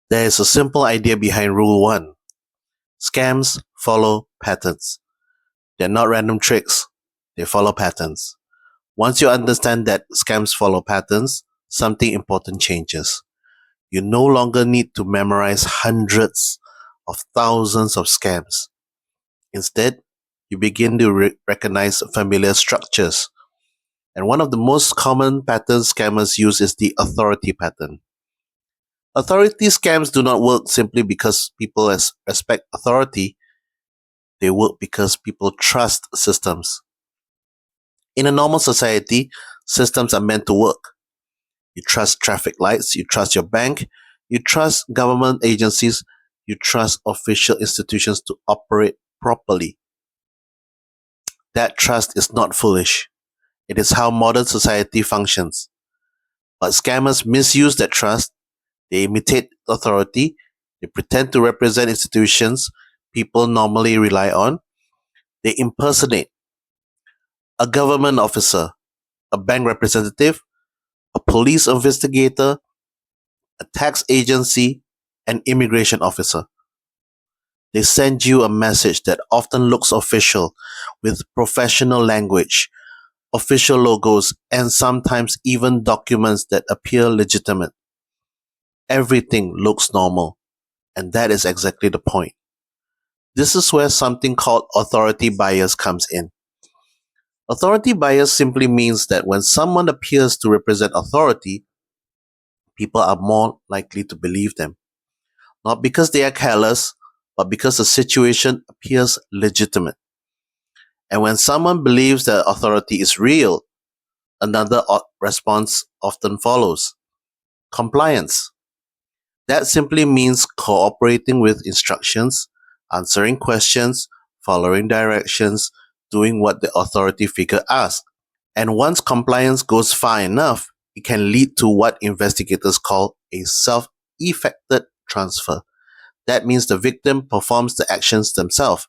There is a simple idea behind Rule 1. Scams follow patterns. They're not random tricks, they follow patterns. Once you understand that scams follow patterns, something important changes. You no longer need to memorize hundreds of thousands of scams. Instead, you begin to recognize familiar structures. And one of the most common patterns scammers use is the authority pattern. Authority scams do not work simply because people respect authority, they work because people trust systems. In a normal society, systems are meant to work. You trust traffic lights, you trust your bank, you trust government agencies, you trust official institutions to operate properly. That trust is not foolish. It is how modern society functions. But scammers misuse that trust. They imitate authority. They pretend to represent institutions people normally rely on. They impersonate a government officer, a bank representative, a police investigator, a tax agency, an immigration officer. They send you a message that often looks official with professional language, official logos, and sometimes even documents that appear legitimate. Everything looks normal, and that is exactly the point. This is where something called authority bias comes in. Authority bias simply means that when someone appears to represent authority, people are more likely to believe them. Not because they are careless, but because the situation appears legitimate. And when someone believes that authority is real, another response often follows: compliance. That simply means cooperating with instructions, answering questions, following directions, doing what the authority figure asks. And once compliance goes far enough, it can lead to what investigators call a self-effected transfer. That means the victim performs the actions themselves.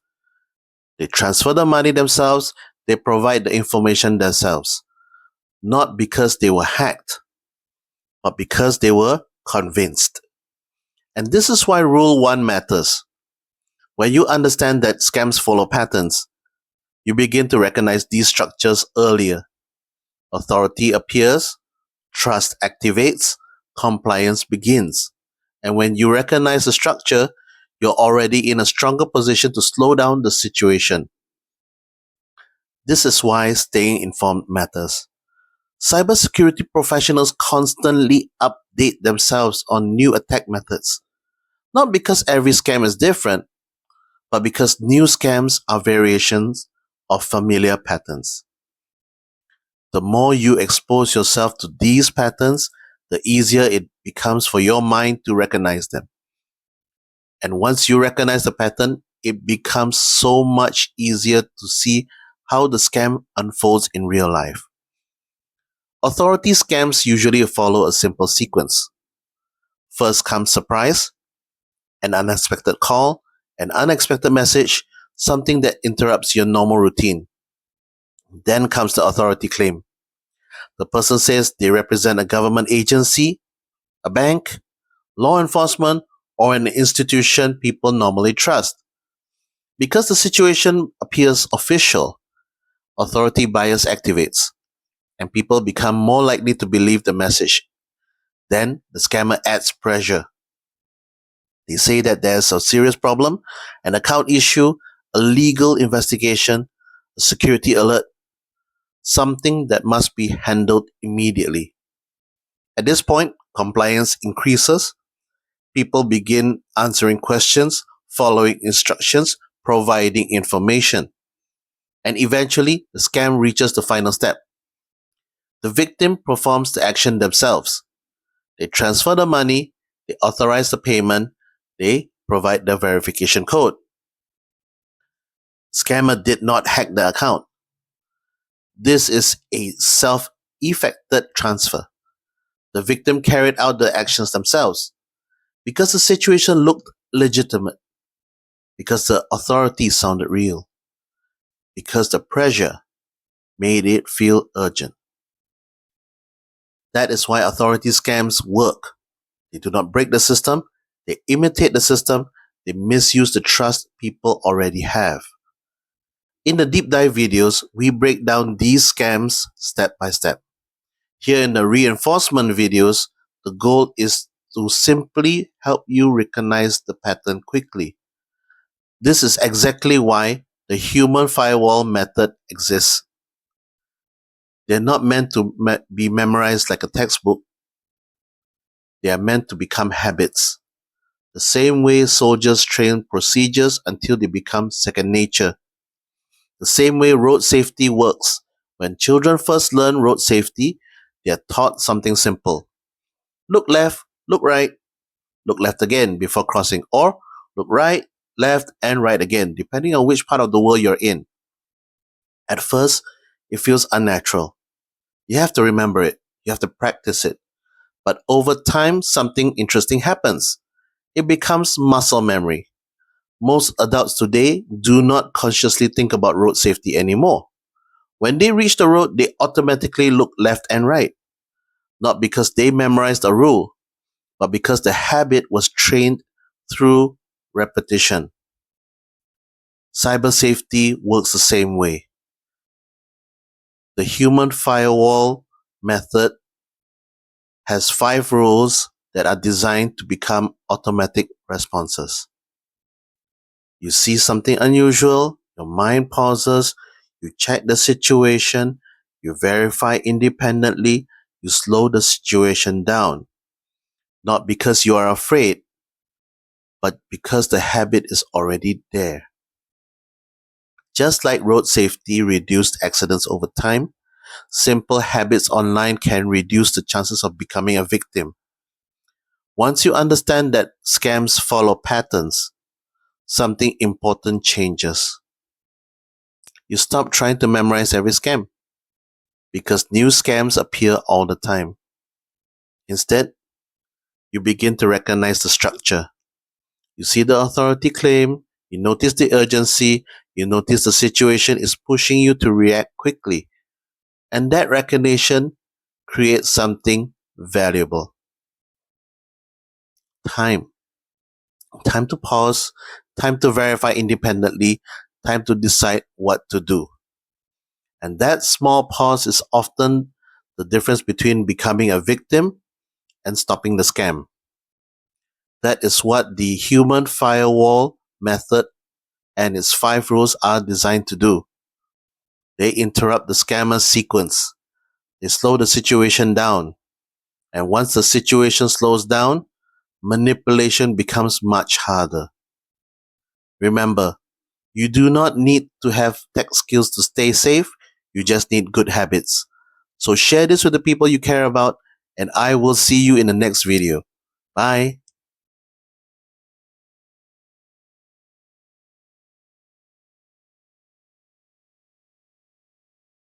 They transfer the money themselves, they provide the information themselves. Not because they were hacked, but because they were convinced. And this is why Rule 1 matters. When you understand that scams follow patterns, you begin to recognize these structures earlier. Authority appears, trust activates, compliance begins. And when you recognize the structure, you're already in a stronger position to slow down the situation. This is why staying informed matters. Cybersecurity professionals constantly update themselves on new attack methods. Not because every scam is different, but because new scams are variations of familiar patterns. The more you expose yourself to these patterns, the easier it becomes for your mind to recognize them. And once you recognize the pattern, it becomes so much easier to see how the scam unfolds in real life. Authority scams usually follow a simple sequence. First comes surprise, an unexpected call, an unexpected message, something that interrupts your normal routine. Then comes the authority claim. The person says they represent a government agency, a bank, law enforcement, or an institution people normally trust. Because the situation appears official, authority bias activates, and people become more likely to believe the message. Then the scammer adds pressure. They say that there's a serious problem, an account issue, a legal investigation, a security alert, something that must be handled immediately. At this point, compliance increases. People begin answering questions, following instructions, providing information. And eventually, the scam reaches the final step. The victim performs the action themselves. They transfer the money, they authorize the payment, they provide the verification code. Scammer did not hack the account. This is a self-effected transfer. The victim carried out the actions themselves because the situation looked legitimate, because the authority sounded real, because the pressure made it feel urgent. That is why authority scams work. They do not break the system, They imitate the system. They misuse the trust people already have. In the deep dive videos, we break down these scams step by step. Here in the reinforcement videos, the goal is to simply help you recognize the pattern quickly. This is exactly why the human firewall method exists. They're not meant to be memorized like a textbook. They are meant to become habits. The same way soldiers train procedures until they become second nature. The same way road safety works. When children first learn road safety, they are taught something simple. Look left, look right, look left again before crossing, or look right, left, and right again, depending on which part of the world you're in. At first, it feels unnatural. You have to remember it. You have to practice it. But over time, something interesting happens. It becomes muscle memory. Most adults today do not consciously think about road safety anymore. When they reach the road, they automatically look left and right. Not because they memorized a rule, but because the habit was trained through repetition. Cyber safety works the same way. The human firewall method has 5 rules that are designed to become automatic responses. You see something unusual, your mind pauses, you check the situation, you verify independently, you slow the situation down. Not because you are afraid, but because the habit is already there. Just like road safety reduced accidents over time, simple habits online can reduce the chances of becoming a victim. Once you understand that scams follow patterns, something important changes. You stop trying to memorize every scam because new scams appear all the time. Instead, you begin to recognize the structure. You see the authority claim, you notice the urgency, you notice the situation is pushing you to react quickly. And that recognition creates something valuable. Time. Time to pause, time to verify independently, time to decide what to do. And that small pause is often the difference between becoming a victim and stopping the scam. That is what the human firewall method and its 5 rules are designed to do. They interrupt the scammer's sequence. They slow the situation down. And once the situation slows down, manipulation becomes much harder. Remember, you do not need to have tech skills to stay safe. You just need good habits. So share this with the people you care about, and I will see you in the next video. Bye.